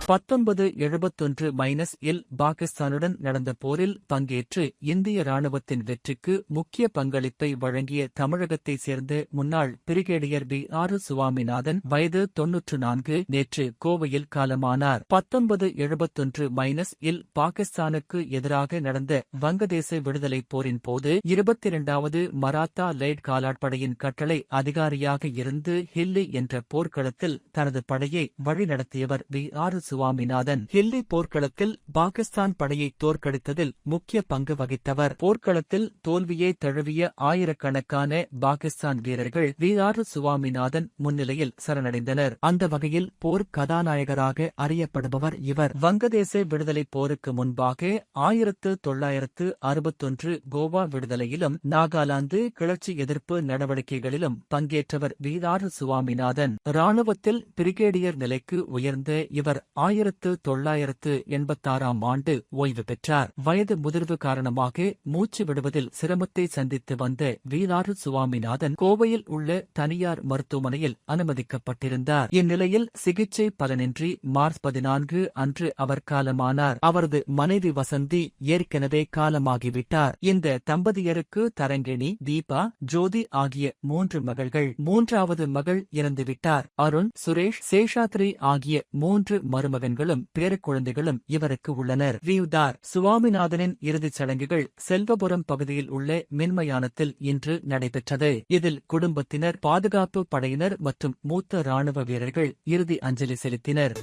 1971-இல் பாகிஸ்தானுடன் நடந்த போரில் பங்கேற்று இந்திய ராணுவத்தின் வெற்றிக்கு முக்கிய பங்களிப்பை வழங்கிய தமிழகத்தைச் சேர்ந்த முன்னாள் பிரிகேடியர் V.R. சுவாமிநாதன் வயது 94 நேற்று கோவையில் காலமானார். 1971-இல் பாகிஸ்தானுக்கு எதிராக நடந்த வங்கதேச விடுதலைப் போரின் போது 22வது மராத்தா லைட் காலாட்படையின் கட்டளை அதிகாரியாக இருந்து ஹில்லி என்ற போர்க்களத்தில் தனது படையை வழிநடத்தியவர் V.R. சுவாமிநாதன். ஹில்லி போர்க்களத்தில் பாகிஸ்தான் படையை தோற்கடித்ததில் முக்கிய பங்கு வகித்தவர். போர்க்களத்தில் தோல்வியை தழுவிய ஆயிரக்கணக்கான பாகிஸ்தான் வீரர்கள் V.R. சுவாமிநாதன் முன்னிலையில் சரணடைந்தனர். அந்த வகையில் போர் கதாநாயகராக அறியப்படுபவர் இவர். வங்கதேச விடுதலைப் போருக்கு முன்பாக 1961 கோவா விடுதலையிலும் நாகாலாந்து கிளர்ச்சி எதிர்ப்பு நடவடிக்கைகளிலும் பங்கேற்றவர் V.R. சுவாமிநாதன். இராணுவத்தில் பிரிகேடியர் நிலைக்கு உயர்ந்த இவர் 1986ஆம் ஆண்டு ஓய்வு பெற்றார். வயது முதிர்வு காரணமாக மூச்சு விடுவதில் சிரமத்தை சந்தித்து வந்த V.R. சுவாமிநாதன் கோவையில் உள்ள தனியார் மருத்துவமனையில் அனுமதிக்கப்பட்டிருந்தார். இந்நிலையில் சிகிச்சை பலனின்றி மார்ச் 14 அன்று அவர் காலமானார். அவரது மனைவி வசந்தி ஏற்கனவே காலமாகிவிட்டார். இந்த தம்பதியருக்கு தரங்கிணி, தீபா, ஜோதி ஆகிய 3 மகள்கள். 3வது மகள் இறந்துவிட்டார். அருண், சுரேஷ், சேஷாத்ரி ஆகிய 3 மருமகன்களும் பேரக்குழந்தைகளும் இவருக்கு உள்ளனர். V.R. சுவாமிநாதனின் இறுதிச் சடங்குகள் செல்வபுரம் பகுதியில் உள்ள மின்மயானத்தில் இன்று நடைபெற்றது. இதில் குடும்பத்தினர், பாதுகாப்பு படையினர் மற்றும் மூத்த ராணுவ வீரர்கள் இறுதி அஞ்சலி செலுத்தினர்.